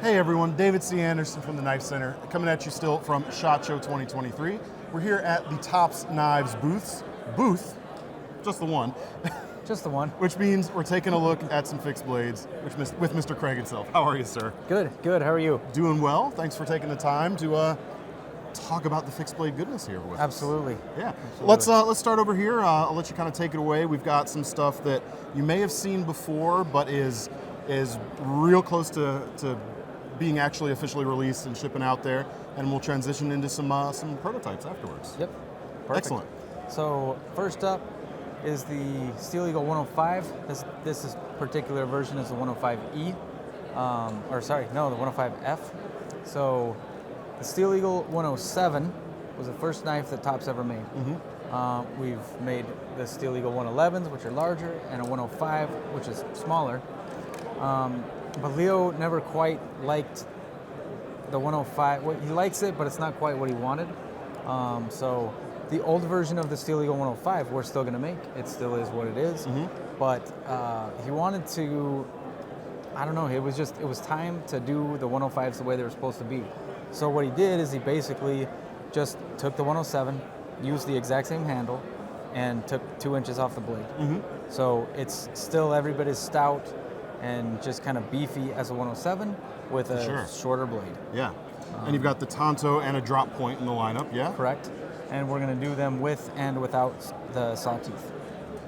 Hey everyone, David C. Anderson from the Knife Center, coming at you still from SHOT Show 2023. We're here at the Tops Knives booth, just the one. Just the one. Which means we're taking a look at some fixed blades with Mr. Craig himself. How are you, sir? Good. How are you? Doing well. Thanks for taking the time to talk about the fixed blade goodness here with us. Absolutely. Yeah. Absolutely. Let's start over here. I'll let you kind of take it away. We've got some stuff that you may have seen before, but is real close to being actually officially released and shipping out there, and we'll transition into some prototypes afterwards. Yep. Perfect. Excellent. So first up is the Steel Eagle 105. This particular version is the 105E, the 105F. So the Steel Eagle 107 was the first knife that Tops ever made. Mm-hmm. We've made the Steel Eagle 111s, which are larger, and a 105, which is smaller. But Leo never quite liked the 105. Well, he likes it, but it's not quite what he wanted. So the old version of the Steel Eagle 105, we're still going to make. It still is what it is. Mm-hmm. But he wanted to, I don't know, it was time to do the 105s the way they were supposed to be. So what he did is he basically just took the 107, used the exact same handle, and took 2 inches off the blade. Mm-hmm. So it's still every bit as stout and just kind of beefy as a 107 with a shorter blade. Yeah. And you've got the Tonto and a drop point in the lineup, yeah? Correct. And we're going to do them with and without the saw teeth.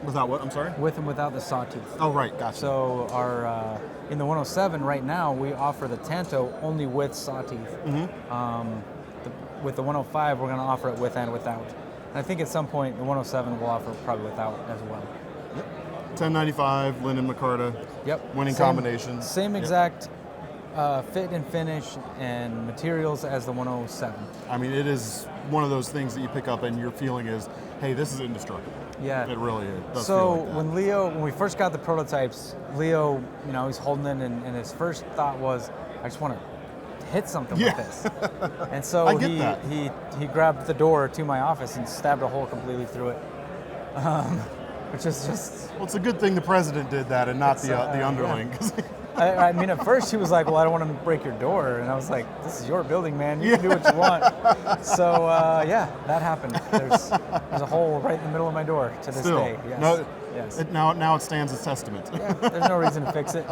Without what? I'm sorry? With and without the saw teeth. Oh, right. Gotcha. So our in the 107 right now, we offer the Tanto only with saw teeth. Mm-hmm. With the 105, we're going to offer it with and without. And I think at some point, the 107 will offer probably without as well. Yep. 1095, Linden Micarta. Yep. Winning combinations. Same exact fit and finish and materials as the 107. I mean, it is one of those things that you pick up and your feeling is, hey, this is indestructible. Yeah. It really is. Does So feel like that. when we first got the prototypes, Leo, he's holding it and his first thought was, I just want to hit something with this. And so I get that. he grabbed the door to my office and stabbed a hole completely through it. Which is just... Well, it's a good thing the president did that and not the underling. Yeah. I mean, at first he was like, well, I don't want to break your door. And I was like, this is your building, man. You can do what you want. So, that happened. There's a hole right in the middle of my door to this day. Yes. No, yes. Now it stands as testament. Yeah, there's no reason to fix it.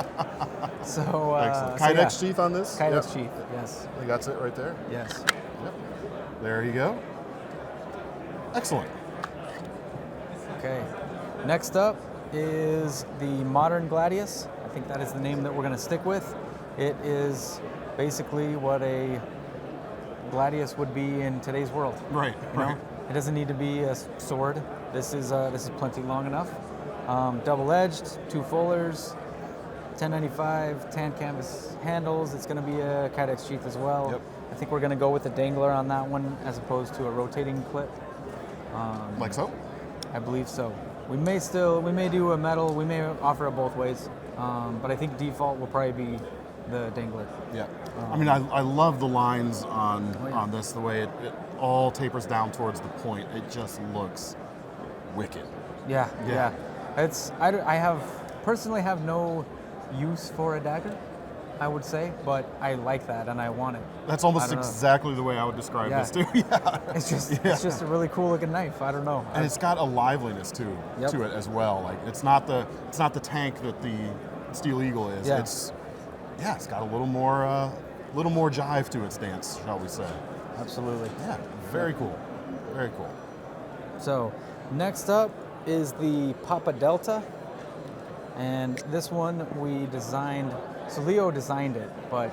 So, excellent. Kydex sheath on this? Kydex sheath, yes. I think that's it right there? Yes. Yep. There you go. Excellent. Okay. Next up is the modern Gladius. I think that is the name that we're going to stick with. It is basically what a Gladius would be in today's world. Right. Right. It doesn't need to be a sword. This is plenty long enough. Double-edged, 2 fullers, 1095 tan canvas handles. It's going to be a Kydex sheath as well. Yep. I think we're going to go with a dangler on that one as opposed to a rotating clip. Like so? I believe so. We may do a metal. We may offer it both ways. But I think default will probably be the dangler. Yeah. I mean, I love the lines on this, the way it all tapers down towards the point. It just looks wicked. Yeah. I personally have no use for a dagger, I would say, but I like that and I want it. That's almost exactly the way I would describe this too. Yeah. It's just a really cool looking knife. I don't know. And it's got a liveliness to it as well. Like it's not the tank that the Steel Eagle is. Yeah. It's got a little more jive to its dance, shall we say. Absolutely. Yeah. Very cool. Very cool. So next up is the Papa Delta. And this one we designed, so Leo designed it, but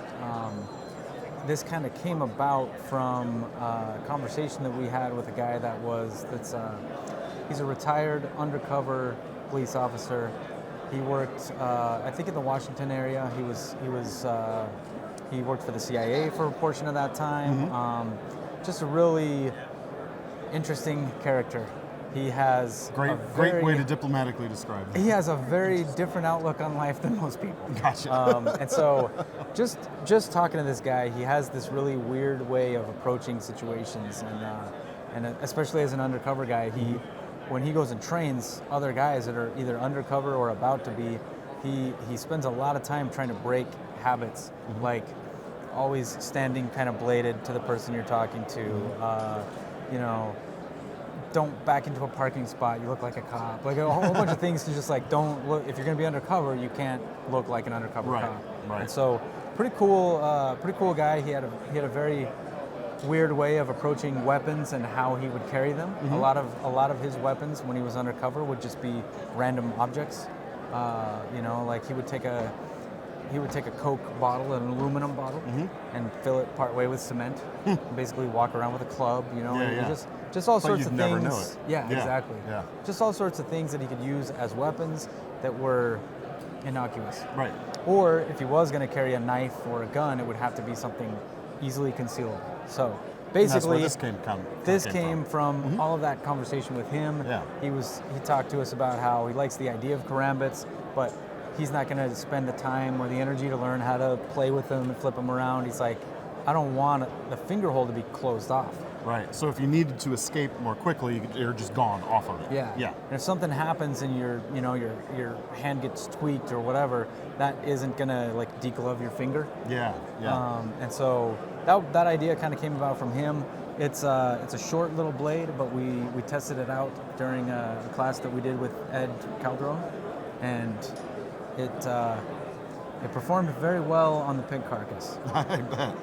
this kind of came about from a conversation that we had with a guy he's a retired undercover police officer. He worked, I think, in the Washington area. He worked for the CIA for a portion of that time. Mm-hmm. Just a really interesting character. He has great way to diplomatically describe it. He has a very different outlook on life than most people. Gotcha. And so, just talking to this guy, he has this really weird way of approaching situations, and especially as an undercover guy, when he goes and trains other guys that are either undercover or about to be, he spends a lot of time trying to break habits. Mm-hmm. Like always standing kind of bladed to the person you're talking to. You know, don't back into a parking spot. You look like a cop. Like a whole bunch of things to just like don't look. If you're going to be undercover, you can't look like an undercover cop. Right. And so pretty cool guy. He had a very weird way of approaching weapons and how he would carry them. A lot of his weapons when he was undercover would just be random objects. You know, like he would take a Coke bottle, an aluminum bottle, and fill it partway with cement. And basically walk around with a club. You know, just all sorts of things. Never know it. Yeah, exactly. Yeah. Just all sorts of things that he could use as weapons that were innocuous. Right. Or if he was going to carry a knife or a gun, it would have to be something easily concealable. So basically, this came from all of that conversation with him. Yeah. He talked to us about how he likes the idea of karambits, but he's not going to spend the time or the energy to learn how to play with them and flip them around. He's like, I don't want the finger hole to be closed off. Right. So if you needed to escape more quickly, you're just gone off of it. Yeah. And if something happens and your hand gets tweaked or whatever, that isn't gonna like deglove your finger. Yeah. And so that idea kind of came about from him. It's a short little blade, but we tested it out during a class that we did with Ed Calderon, and it performed very well on the pig carcass. I bet.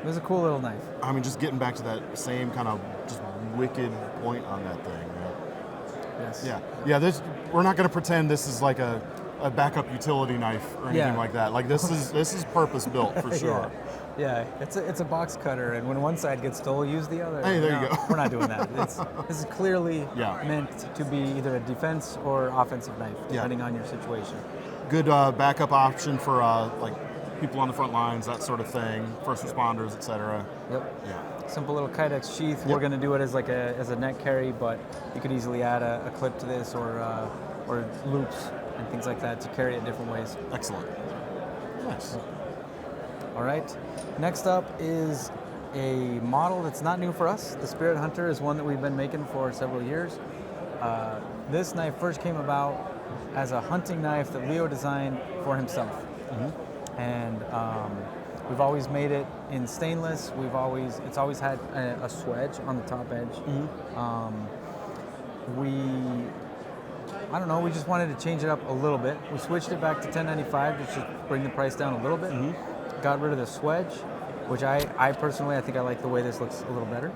It was a cool little knife. I mean, just getting back to that same kind of just wicked point on that thing. Yes. Yeah. We're not going to pretend this is like a backup utility knife or anything like that. Like this is purpose built for sure. Yeah. It's a box cutter, and when one side gets dull, use the other. Hey, there you go. We're not doing that. This is clearly meant to be either a defense or offensive knife, depending on your situation. Good backup option for like people on the front lines, that sort of thing, first responders, etc. Yep. Yeah. Simple little Kydex sheath. We're going to do it as as a neck carry, but you could easily add a clip to this or loops and things like that to carry it different ways. Excellent. Nice. All right. Next up is a model that's not new for us. The Spirit Hunter is one that we've been making for several years. This knife first came about as a hunting knife that Leo designed for himself. And we've always made it in stainless. It's always had a swedge on the top edge. We just wanted to change it up a little bit. We switched it back to $10.95 just to bring the price down a little bit. Got rid of the swedge, which I personally, I think I like the way this looks a little better.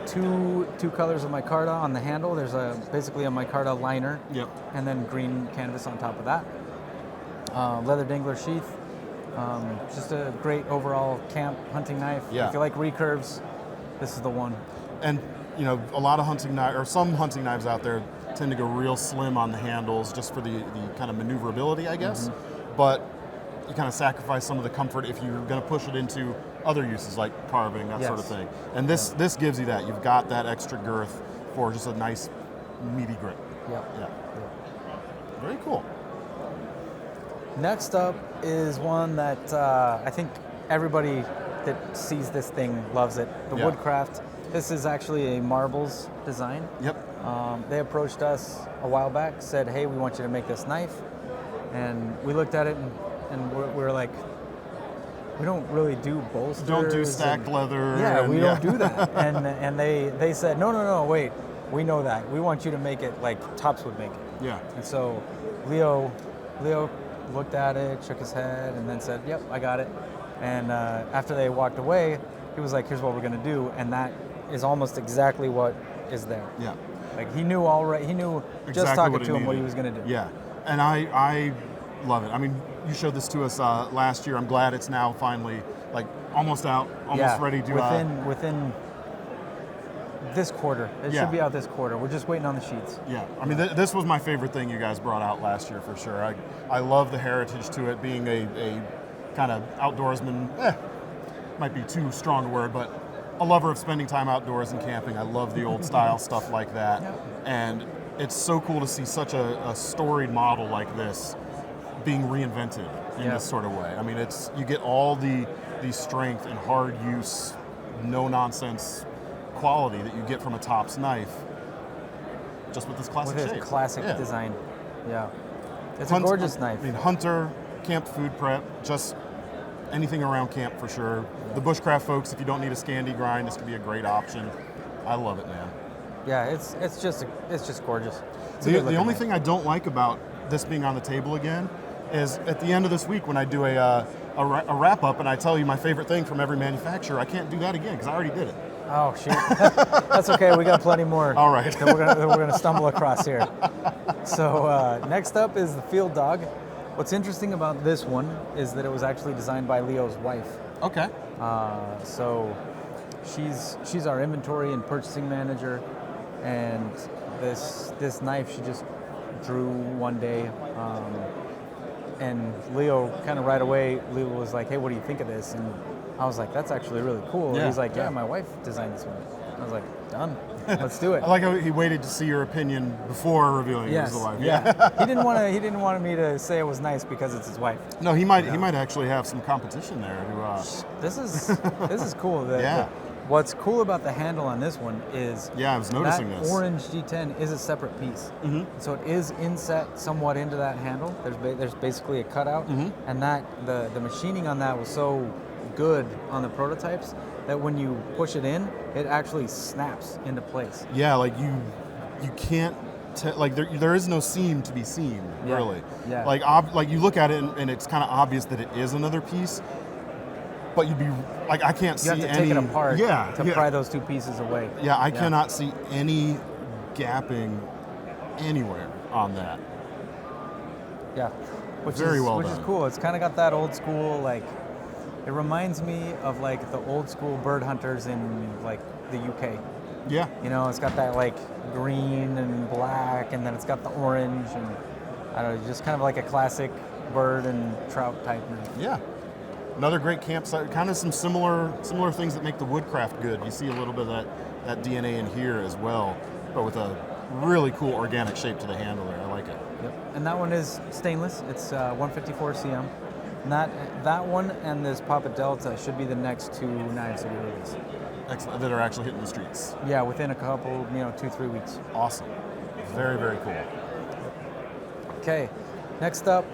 Two colors of micarta on the handle. There's basically a micarta liner. And then green canvas on top of that. Leather dangler sheath. Just a great overall camp hunting knife. If you like recurves, this is the one. And a lot of hunting knives, or some hunting knives out there, tend to go real slim on the handles just for the kind of maneuverability, I guess. But you kind of sacrifice some of the comfort if you're going to push it into other uses like carving, that sort of thing. And this gives you that. You've got that extra girth for just a nice meaty grip. Very cool. Next up is one that I think everybody that sees this thing loves it. The Woodcraft. This is actually a marbles design. They approached us a while back, said, hey, we want you to make this knife. And we looked at it and we were like, we don't really do bolsters. Don't do stacked leather. We don't do that. And they said, no, wait, we know that. We want you to make it like Tops would make it. And so Leo looked at it, shook his head, and then said, yep, I got it. And after they walked away, he was like, here's what we're going to do. And that is almost exactly what is there. Like he knew already, exactly just talking to him what he was going to do. And I love it. I mean, you showed this to us last year. I'm glad it's now finally like almost out, almost ready to... Within this quarter. It should be out this quarter. We're just waiting on the sheets. I mean, this was my favorite thing you guys brought out last year for sure. I love the heritage to it, being a kind of outdoorsman, might be too strong a word, but a lover of spending time outdoors and camping. I love the old style stuff like that. And it's so cool to see such a storied model like this being reinvented in this sort of way. I mean, you get all the strength and hard use, no nonsense quality that you get from a Tops knife, just with this classic shape. With this classic design. It's a gorgeous knife. I mean, hunter, camp food prep, just anything around camp for sure. The bushcraft folks, if you don't need a scandi grind, this could be a great option. I love it, man. Yeah, it's just gorgeous. The only thing I don't like about this being on the table again is at the end of this week when I do a wrap up and I tell you my favorite thing from every manufacturer, I can't do that again because I already did it. Oh shoot, that's okay. We got plenty more. All right. that we're gonna stumble across here. So next up is the field dog. What's interesting about this one is that it was actually designed by Leo's wife. Okay. So she's our inventory and purchasing manager, and this knife she just drew one day, and Leo kind of right away, Leo was like, hey, what do you think of this? And I was like, that's actually really cool. Yeah, He's like, yeah, yeah. my wife designed this one. I was like, done. Let's do it. I like how he waited to see your opinion before revealing it was the wife. Yeah. he didn't want me to say it was nice because it's his wife. No, he might actually have some competition there. This is cool. Yeah. What's cool about the handle on this one is I was noticing that this. orange G10 is a separate piece. Mm-hmm. So it is inset somewhat into that handle. There's basically a cutout, and that the machining on that was so good on the prototypes that when you push it in, it actually snaps into place. Yeah, like you can't like there is no seam to be seen, really. Yeah. Like you look at it and it's kind of obvious that it is another piece, but you'd be like, I can't see You have to any. take it apart to pry those two pieces away. Yeah, I cannot see any gapping anywhere on that. Yeah, which Very is well which done. is cool. It's kind of got that old school like. It reminds me of like the old school bird hunters in like the UK. Yeah. You know, it's got that like green and black, and then it's got the orange, and I don't know, just kind of like a classic bird and trout type knife. Yeah. Another great campsite. Kind of some similar things that make the Woodcraft good. You see a little bit of that DNA in here as well, but with a really cool organic shape to the handle there. I like it. Yep. And that one is stainless. It's 154 cm. And that one and this Papa Delta should be the next two knives that we release. Excellent. That are actually hitting the streets. Yeah, within a couple, 2-3 weeks. Awesome. Very, very cool. Okay, next up,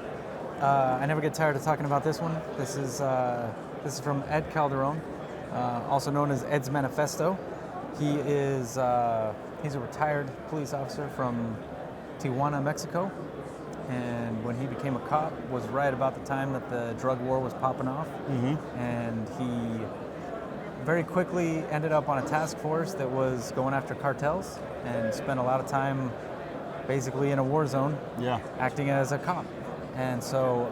I never get tired of talking about this one. This is from Ed Calderon, also known as Ed's Manifesto. He is he's a retired police officer from Tijuana, Mexico. And when he became a cop was right about the time that the drug war was popping off. Mm-hmm. And he very quickly ended up on a task force that was going after cartels and spent a lot of time basically in a war zone, acting as a cop. And so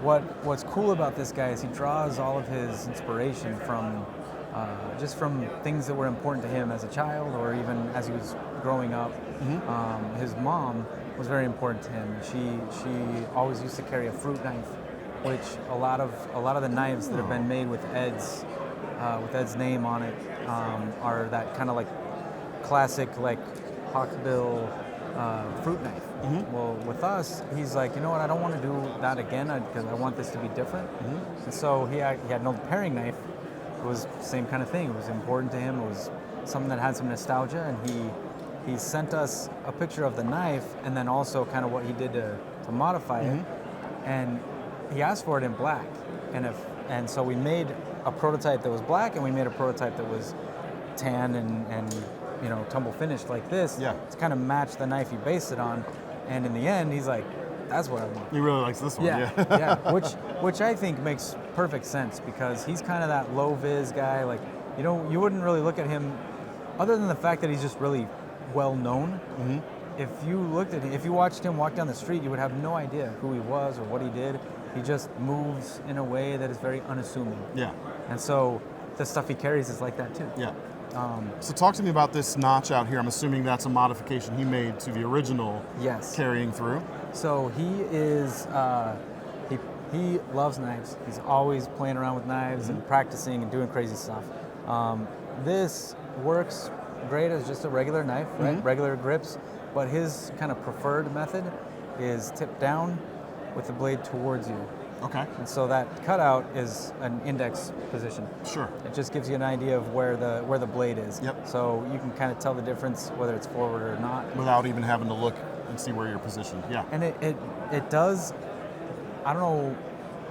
what's cool about this guy is he draws all of his inspiration from just from things that were important to him as a child or even as he was growing up. Mm-hmm. His mom was very important to him. She always used to carry a fruit knife, which a lot of the knives that have been made with Ed's name on it are that kind of like classic like hawkbill fruit knife. Mm-hmm. Well, with us, he's like, you know what? I don't want to do that again because I want this to be different. Mm-hmm. And so he had an old paring knife. It was the same kind of thing. It was important to him. It was something that had some nostalgia, and he sent us a picture of the knife and then also kind of what he did to modify it. And he asked for it in black. And so we made a prototype that was black and we made a prototype that was tan and tumble finished like this. Yeah. To kind of match the knife he based it on. And in the end, he's like, that's what I want. He really likes this one. Yeah. Which I think makes perfect sense because he's kind of that low vis guy. Like, you wouldn't really look at him other than the fact that he's just really well known. Mm-hmm. If you watched him walk down the street, you would have no idea who he was or what he did. He just moves in a way that is very unassuming. Yeah. And so the stuff he carries is like that too. Yeah. So talk to me about this notch out here. I'm assuming that's a modification he made to the original. Yes. Carrying through. So he is, he loves knives. He's always playing around with knives and practicing and doing crazy stuff. This works great as just a regular knife, right? Regular grips, but his kind of preferred method is tip down with the blade towards you. Okay. And so that cutout is an index position. Sure. It just gives you an idea of where the blade is. Yep. So you can kind of tell the difference whether it's forward or not. Without even having to look and see where you're positioned. Yeah. And it does, I don't know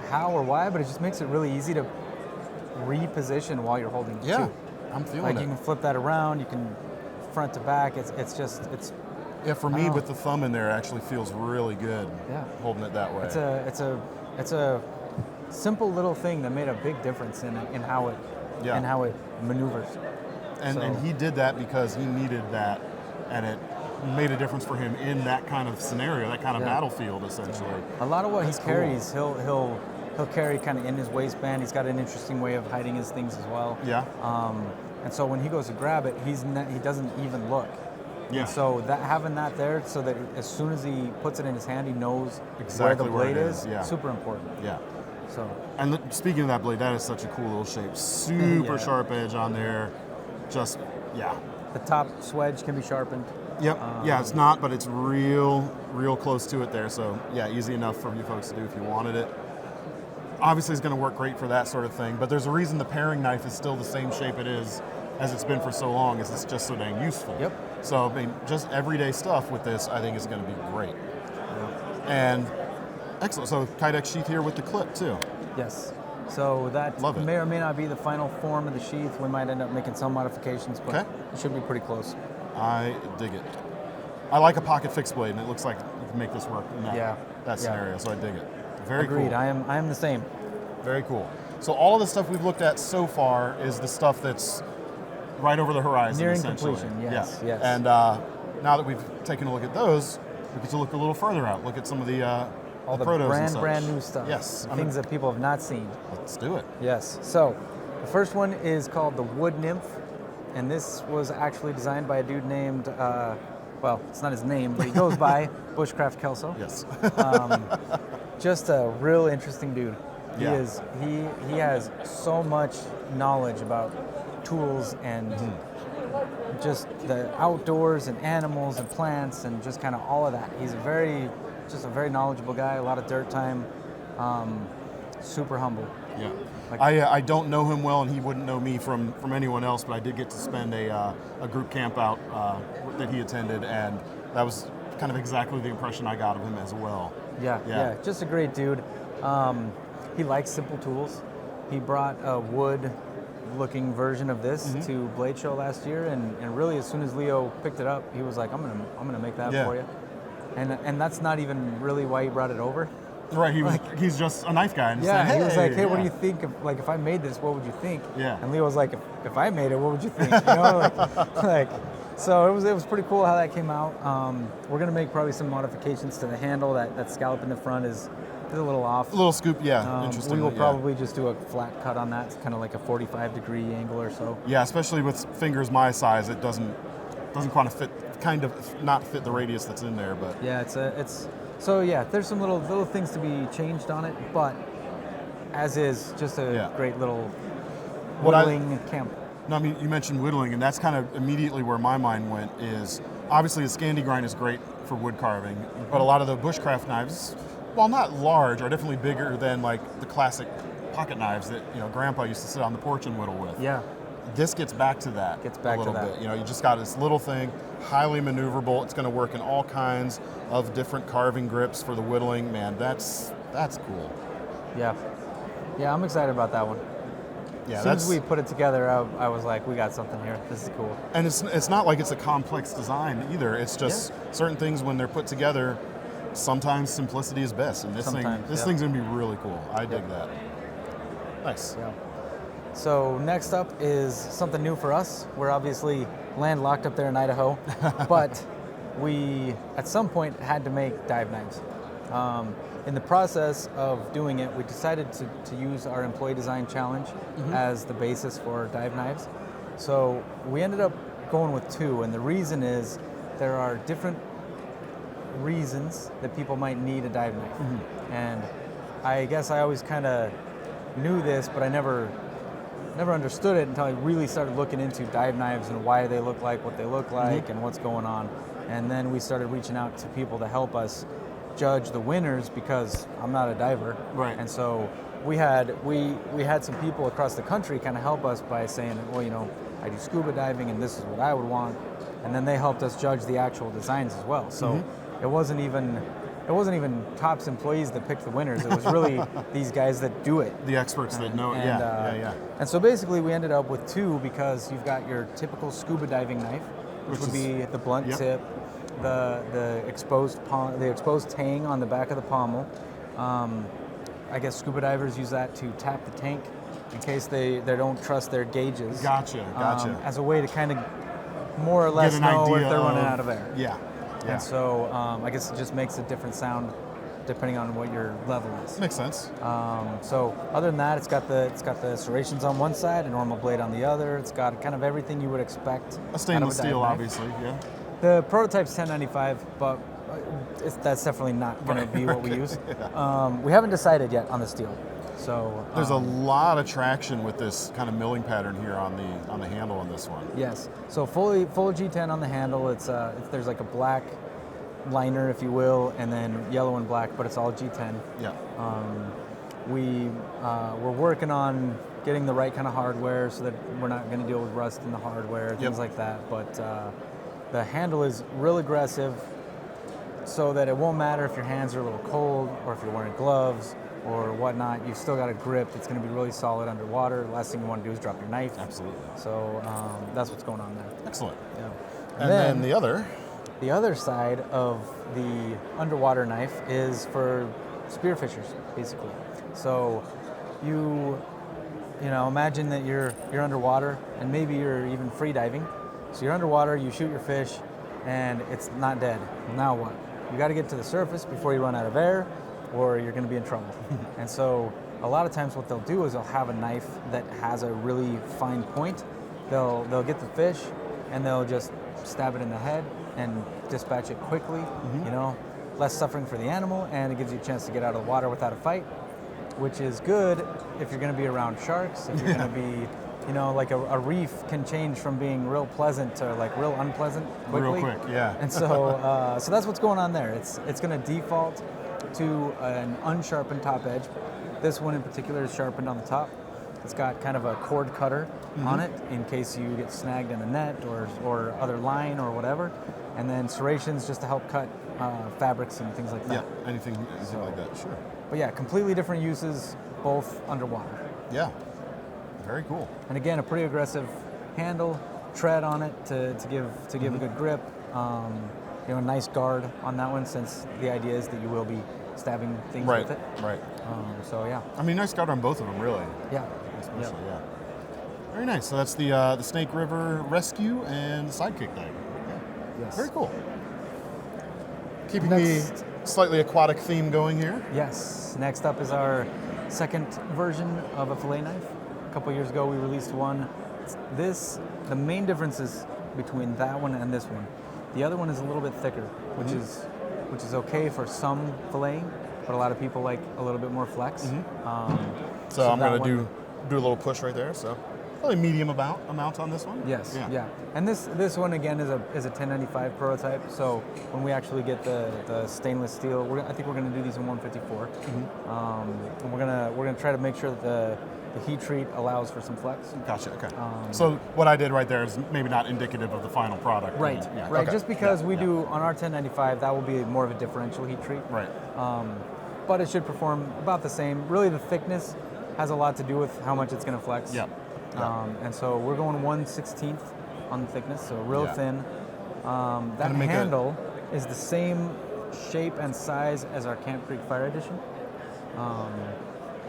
how or why, but it just makes it really easy to reposition while you're holding it Yeah, too. I'm feeling Like it. you can flip that around, you can front to back. It's Yeah, for me, Wow. with the thumb in there, it actually feels really good. Yeah. Holding it that way. it's a simple little thing that made a big difference in how it Yeah. and how it maneuvers. and so- he did that because he needed that, and it made a difference for him in that kind of scenario, that kind of Yeah. battlefield, essentially. A lot of what That's he cool. carries, he'll carry kind of in his waistband. He's got an interesting way of hiding his things as well. Yeah. And so when he goes to grab it, he doesn't even look. Yeah. And so having that there, so that as soon as he puts it in his hand, he knows Exactly where the where it blade is, yeah. Super important. Yeah. So And speaking of that blade, that is such a cool little shape. Super Yeah. sharp edge on there. Just, yeah. the top swedge can be sharpened. Yep. Yeah, it's not, but it's real close to it there. So, yeah, easy enough for you folks to do if you wanted it. Obviously, it's going to work great for that sort of thing, but there's a reason the paring knife is still the same shape it is as it's been for so long, is it's just so dang useful. Yep. So, I mean, just everyday stuff with this, I think is going to be great. Yeah. And excellent. So, Kydex sheath here with the clip, too. Yes. So that Love it. may or may not be the final form of the sheath. We might end up making some modifications, but Okay. it should be pretty close. I dig it. I like a pocket fixed blade, and it looks like you can make this work in that, Yeah. that Yeah. scenario, so I dig it. Very Agreed. cool. I am the same. Very cool. So all of the stuff we've looked at so far is the stuff that's right over the horizon, Nearing essentially. completion, yes, Yeah. yes. And now that we've taken a look at those, we get to look a little further out. Look at some of the All the protos and such. brand new stuff. Yes. Things that people have not seen. Let's do it. Yes. So the first one is called the Wood Nymph, and this was actually designed by a dude named, well, it's not his name, but he goes by Bushcraft Kelso. Yes. Just a real interesting dude. Yeah. He has so much knowledge about tools and just the outdoors and animals and plants and just kind of all of that. He's a very knowledgeable guy. A lot of dirt time. Super humble. Yeah. Like- I don't know him well, and he wouldn't know me from anyone else, but I did get to spend a group camp out that he attended, and that was kind of exactly the impression I got of him as well. Yeah, Yeah. yeah, just a great dude. He likes simple tools. He brought a wood-looking version of this to Blade Show last year, and really, as soon as Leo picked it up, he was like, "I'm gonna make that Yeah. for you." And that's not even really why he brought it over. Right, he's just a knife guy. And Yeah, saying, he was like, "Hey, what do yeah. you think? If I made this, what would you think?" Yeah. And Leo was like, "If I made it, what would you think?" You know, like. So it was pretty cool how that came out. We're gonna make probably some modifications to the handle. That scallop in the front is a little off. A little scoop, yeah. Interesting. We will yeah. probably just do a flat cut on that. It's kind of like a 45-degree angle or so. Yeah, especially with fingers my size, it doesn't kind of not fit the radius that's in there, but Yeah, so yeah. There's some little things to be changed on it, but as is, just a Yeah. great little What I- whittling camp. no, I mean, you mentioned whittling, and that's kind of immediately where my mind went. Is obviously the scandi grind is great for wood carving, but a lot of the bushcraft knives, while not large, are definitely bigger than like the classic pocket knives that Grandpa used to sit on the porch and whittle with. Yeah, This gets back to that. Gets back a to little that. bit. You just got this little thing, highly maneuverable. It's going to work in all kinds of different carving grips for the whittling. Man, that's cool. yeah. I'm excited about that one. Yeah, As soon as we put it together, I was like, we got something here. This is cool. and it's not like it's a complex design either. It's just certain things when they're put together. Sometimes simplicity is best, and this Sometimes, yeah. thing's going to be really cool. I dig that. Nice. Yeah. So next up is something new for us. We're obviously landlocked up there in Idaho, but we at some point had to make dive knives. In the process of doing it, we decided to use our employee design challenge as the basis for dive knives. So we ended up going with two, and the reason is there are different reasons that people might need a dive knife. And I guess I always kind of knew this, but I never understood it until I really started looking into dive knives and why they look like what they look like and what's going on. And then we started reaching out to people to help us judge the winners, because I'm not a diver. Right. And so we had some people across the country kind of help us by saying, well, I do scuba diving and this is what I would want. And then they helped us judge the actual designs as well. So it wasn't even it wasn't even Topps employees that picked the winners. It was really these guys that do it. The experts that know. And, Yeah. And so basically, we ended up with two because you've got your typical scuba diving knife, which would be the blunt tip, the exposed tang on the back of the pommel. I guess scuba divers use that to tap the tank in case they don't trust their gauges. Gotcha. As a way to kind of more or less know if they're running out of air. Yeah. And so I guess it just makes a different sound depending on what your level is. Makes sense. So other than that, it's got the serrations on one side, a normal blade on the other. It's got kind of everything you would expect. A stainless steel, obviously. Yeah. The prototype's $10.95, but that's definitely not going to be what we use. We haven't decided yet on the steel. So there's a lot of traction with this kind of milling pattern here on the handle on this one. Yes. So full G10 on the handle. It's there's like a black liner, if you will, and then yellow and black, but it's all G10. Yeah. We're working on getting the right kind of hardware so that we're not going to deal with rust in the hardware, things like that. But the handle is real aggressive, so that it won't matter if your hands are a little cold or if you're wearing gloves or whatnot. You've still got a grip that's going to be really solid underwater. The last thing you want to do is drop your knife. Absolutely. So that's what's going on there. Excellent. Yeah. And then the other. The other side of the underwater knife is for spearfishers, basically. So you imagine that you're underwater and maybe you're even free diving. So you're underwater, you shoot your fish, and it's not dead. Now what? You got to get to the surface before you run out of air, or you're going to be in trouble. And so a lot of times what they'll do is they'll have a knife that has a really fine point. They'll get the fish and they'll just stab it in the head and dispatch it quickly. Less suffering for the animal, and it gives you a chance to get out of the water without a fight, which is good if you're going to be around sharks, if you're going to be like a reef can change from being real pleasant to like real unpleasant quickly. Real quick, yeah. And so so that's what's going on there. It's going to default to an unsharpened top edge. This one in particular is sharpened on the top. It's got kind of a cord cutter on it in case you get snagged in a net or other line or whatever. And then serrations just to help cut fabrics and things like that. Yeah, anything like that, sure. But yeah, completely different uses, both underwater. Yeah, very cool. And again, a pretty aggressive handle, tread on it to give a good grip. A nice guard on that one, since the idea is that you will be stabbing things with it. Right. So yeah. I mean, nice guard on both of them, really. Yeah. Especially, yeah. Very nice. So that's the Snake River Rescue and Sidekick knife. Yeah. Yes. Very cool. Keeping the slightly aquatic theme going here. Yes. Next up is our second version of a fillet knife. A couple years ago, we released one. The main differences between that one and this one. The other one is a little bit thicker, which is okay for some filleting, but a lot of people like a little bit more flex. So I'm going to do a little push right there. So probably medium amount on this one. Yes. Yeah. And this one again is a 1095 prototype. So when we actually get the stainless steel, I think we're going to do these in 154. And we're gonna try to make sure that the heat treat allows for some flex. Gotcha. Okay. So what I did right there is maybe not indicative of the final product. Right. Yeah, right. Okay. Just because we do on our 1095, that will be more of a differential heat treat. Right. But it should perform about the same. Really, the thickness has a lot to do with how much it's going to flex. Yeah. And so we're going 1/16 on the thickness, so real thin. That make handle is the same shape and size as our Camp Creek Fire Edition.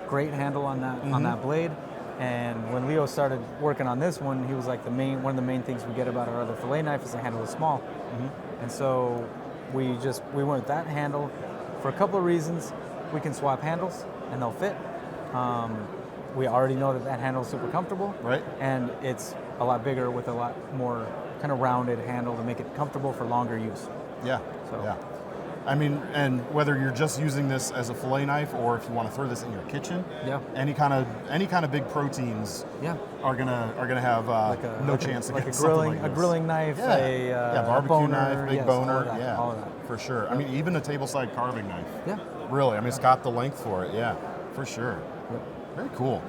Great handle on that blade. And when Leo started working on this one, he was like one of the main things we get about our other fillet knife is the handle is small. And so we went with that handle for a couple of reasons. We can swap handles and they'll fit. We already know that handle is super comfortable. Right. And it's a lot bigger with a lot more kind of rounded handle to make it comfortable for longer use. Yeah. So. Yeah. I mean, and whether you're just using this as a fillet knife or if you want to throw this in your kitchen, any kind of big proteins are gonna have no chance against something like this. A grilling knife, barbecue boner, knife, big boner, all of that. For sure. I mean, even a tableside carving knife. Yeah. Really, I mean, it's got the length for it. Yeah, for sure. Yep. Very cool.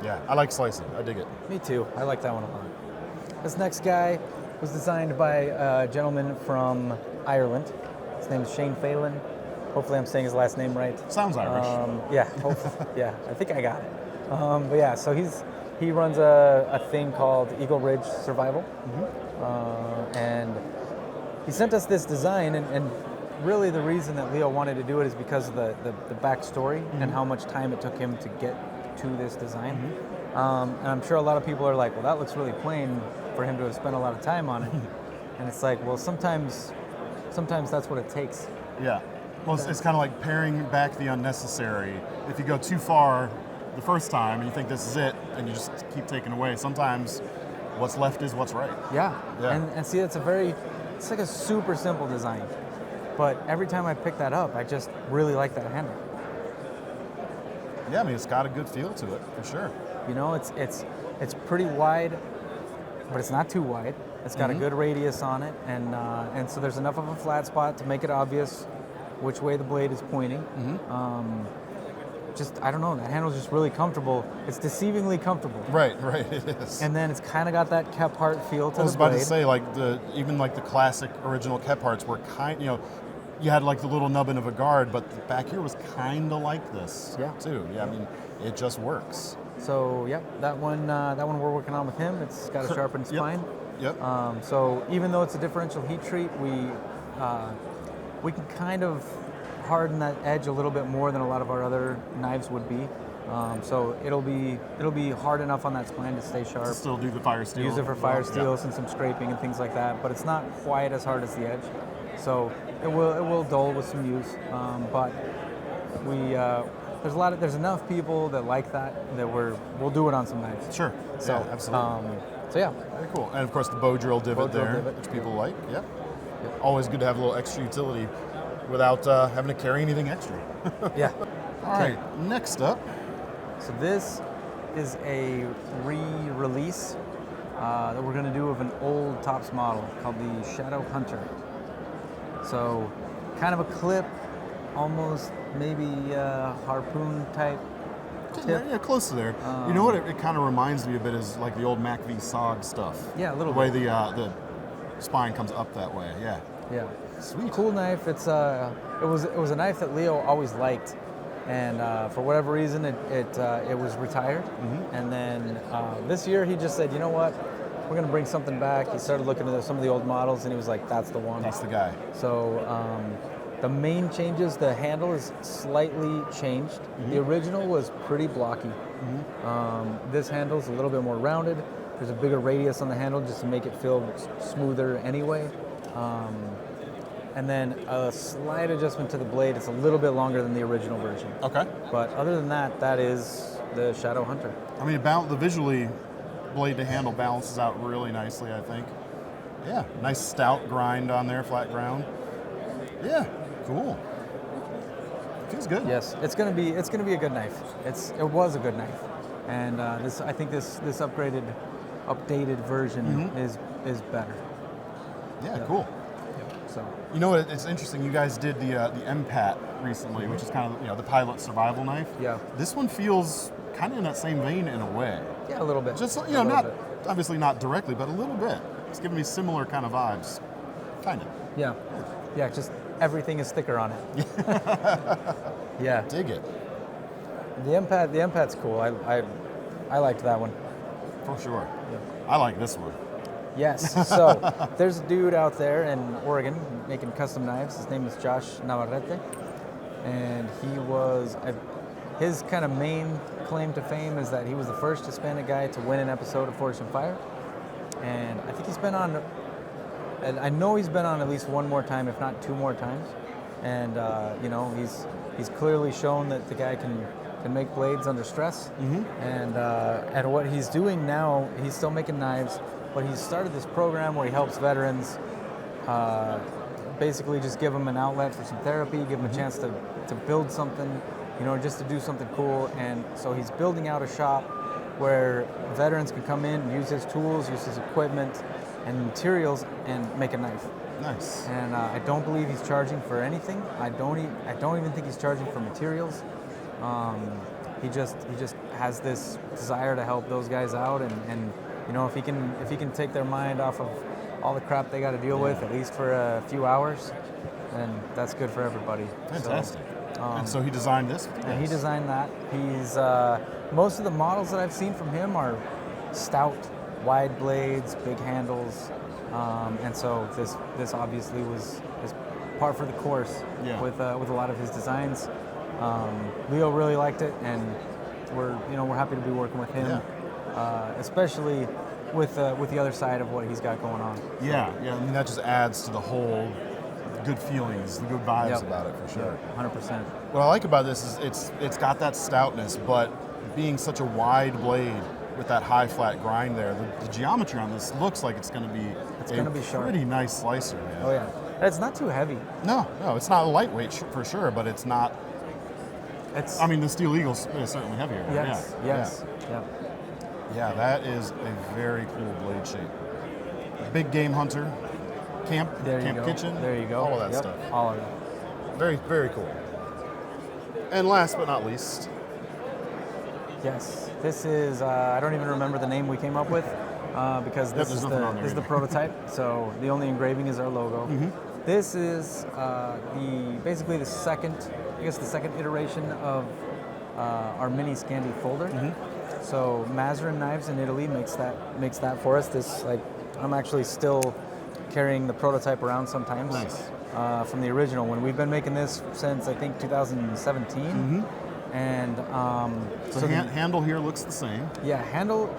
Yeah, I like slicing. I dig it. Me too. I like that one a lot. This next guy was designed by a gentleman from Ireland. His name is Shane Phelan. Hopefully I'm saying his last name right. Sounds Irish. Yeah, yeah, I think I got it. But yeah, so he runs a thing called Eagle Ridge Survival, and he sent us this design, and really the reason that Leo wanted to do it is because of the backstory and how much time it took him to get to this design. And I'm sure a lot of people are like, well, that looks really plain for him to have spent a lot of time on it. And it's like, well, sometimes that's what it takes. Yeah. Well, it's kind of like paring back the unnecessary. If you go too far the first time and you think this is it, and you just keep taking away, sometimes what's left is what's right. Yeah. Yeah. And see, it's like a super simple design. But every time I pick that up, I just really like that handle. Yeah, I mean, it's got a good feel to it, for sure. You know, it's pretty wide, but it's not too wide. It's got a good radius on it, and so there's enough of a flat spot to make it obvious which way the blade is pointing. I don't know, that handle's just really comfortable. It's deceivingly comfortable. Right, it is. And then it's kind of got that Kephart feel to the blade. I was about to say, like even the classic original Kepharts were you had like the little nubbin of a guard, but the back here was kind of like this too. Yeah, I mean, it just works. So yeah, that one we're working on with him. It's got a sharpened spine. Yep. So even though it's a differential heat treat, we can kind of harden that edge a little bit more than a lot of our other knives would be. So it'll be hard enough on that spine to stay sharp. To still do the fire steel. Use it for fire steels and some scraping and things like that, but it's not quite as hard as the edge. So it will dull with some use, but there's enough people that like that we'll do it on some knives. Sure. So absolutely. So yeah, very cool. And of course the bow drill divot which people like. Yep. Always good to have a little extra utility without having to carry anything extra. Yeah. All right. Next up. So this is a re-release that we're going to do of an old Tops model called the Shadow Hunter. So kind of a clip, almost maybe harpoon type tip. Yeah, close to there. You know what it kind of reminds me a bit is like the old Mac v SOG stuff. Yeah, a little bit. The way the spine comes up that way. Yeah. Yeah. Sweet. Cool knife. It was a knife that Leo always liked, and for whatever reason it was retired. And then this year he just said, you know what, we're gonna bring something back. He started looking at some of the old models, and he was like, that's the one. That's the guy. So the main changes, the handle is slightly changed. The original was pretty blocky. This handle's a little bit more rounded. There's a bigger radius on the handle just to make it feel smoother anyway. And then a slight adjustment to the blade. It's a little bit longer than the original version. Okay. But other than that, that is the Shadow Hunter. I mean, the visually, blade to handle balances out really nicely, I think. Yeah, nice stout grind on there, flat ground. Yeah, cool. Feels good. Yes, it's gonna be a good knife. It was a good knife, and I think this updated version is better. Yeah, cool. So you know what? It's interesting. You guys did the MPAT recently, which is kind of the pilot survival knife. Yeah. This one feels kind of in that same vein in a way. Yeah, a little bit. Just obviously not directly, but a little bit. It's giving me similar kind of vibes. Kind of. Yeah. Yeah. Just everything is thicker on it. Yeah. Dig it. The MPAT's cool. I liked that one. For sure. Yeah. I like this one. Yes. So there's a dude out there in Oregon making custom knives. His name is Josh Navarette, and his kind of main claim to fame is that he was the first Hispanic guy to win an episode of Forged in Fire. And I think I know he's been on at least one more time, if not two more times. And he's clearly shown that the guy can make blades under stress. And what he's doing now, he's still making knives, but he's started this program where he helps veterans basically just give them an outlet for some therapy, give them a chance to build something, just to do something cool. And so he's building out a shop where veterans can come in, use his tools, use his equipment and materials, and make a knife. Nice. And I don't believe he's charging for anything. I don't even think he's charging for materials. He just has this desire to help those guys out, and if he can take their mind off of all the crap they got to deal with, at least for a few hours, and that's good for everybody. Fantastic. And so he designed this? And he designed that. He's most of the models that I've seen from him are stout, wide blades, big handles, and so this obviously is par for the course with a lot of his designs. Leo really liked it, and we're happy to be working with him, especially with the other side of what he's got going on. Yeah. I mean, that just adds to the whole good feelings, the good vibes about it, for sure. 100%. What I like about this is it's got that stoutness, but being such a wide blade with that high flat grind there, the geometry on this looks like it's going to be sharp. Pretty nice slicer, man. Oh yeah, and it's not too heavy. No, it's not lightweight for sure, but it's not. I mean, the Steel Eagle is certainly heavier. Yes. Yeah, that is a very cool blade shape. Big game hunter, camp kitchen. There you go. All of that stuff. All of that. Very, very cool. And last but not least. Yes, this is, I don't even remember the name we came up with because this is the prototype, so the only engraving is our logo. This is basically the second iteration of our mini scandi folder. So Mazarin Knives in Italy makes that for us. I'm actually still carrying the prototype around sometimes. Nice. From the original one. We've been making this since I think 2017. And so the handle here looks the same. Yeah, handle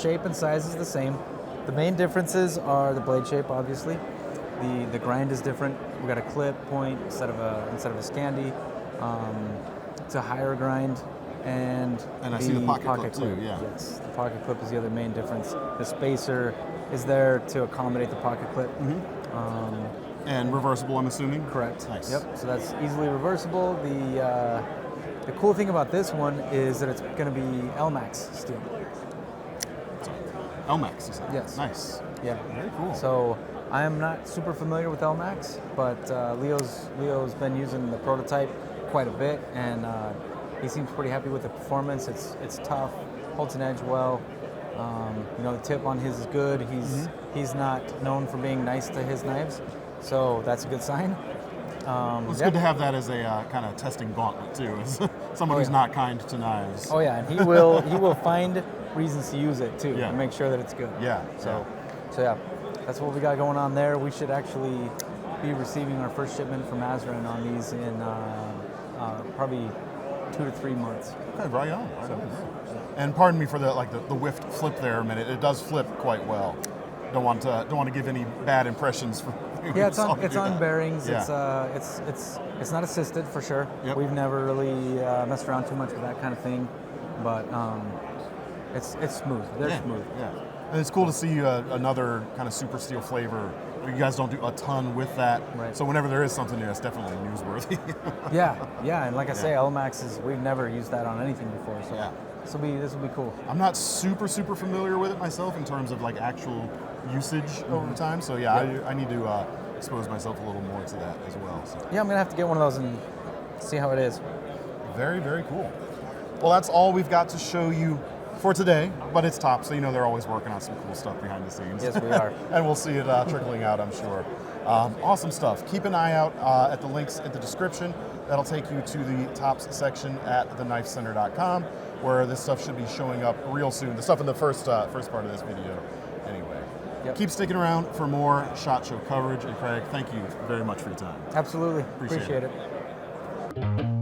shape and size is the same. The main differences are the blade shape, obviously. The grind is different. We got a clip point instead of a scandi. It's a higher grind, and I see the pocket clip too. Yeah. Yes, the pocket clip is the other main difference. The spacer is there to accommodate the pocket clip. And reversible, I'm assuming. Correct. Nice. Yep. So that's easily reversible. The cool thing about this one is that it's going to be Lmax steel. Lmax, you said? Yes. Nice. Yeah. Very cool. So I am not super familiar with Lmax, but Leo's been using the prototype quite a bit, and he seems pretty happy with the performance. It's tough, holds an edge well. The tip on his is good. He's not known for being nice to his knives, so that's a good sign. It's good to have that as a kind of testing gauntlet too, as someone who's not kind to knives. Oh yeah, and he will find reasons to use it too, and make sure that it's good. Yeah. So yeah, that's what we got going on there. We should actually be receiving our first shipment from Mazarin on these in probably 2 to 3 months. Okay, right on. And pardon me for the whiffed flip there a minute. It does flip quite well. Don't want to give any bad impressions for. Yeah, it's on bearings. Yeah. It's not assisted for sure. Yep. We've never really messed around too much with that kind of thing, but it's smooth. They're smooth. Yeah, and it's cool to see another kind of super steel flavor. You guys don't do a ton with that, right. So whenever there is something new, it's definitely newsworthy. yeah, and like I say, Lmax we've never used that on anything before, so this will be cool. I'm not super familiar with it myself in terms of actual usage over time, so I need to expose myself a little more to that as well. So. Yeah, I'm gonna have to get one of those and see how it is. Very, very cool. Well, that's all we've got to show you for today, but it's top, so they're always working on some cool stuff behind the scenes. Yes, we are. And we'll see it trickling out, I'm sure. Awesome stuff. Keep an eye out at the links in the description. That'll take you to the tops section at KnifeCenter.com, where this stuff should be showing up real soon. The stuff in the first part of this video, anyway. Yep. Keep sticking around for more SHOT Show coverage. And Craig, thank you very much for your time. Absolutely. Appreciate it.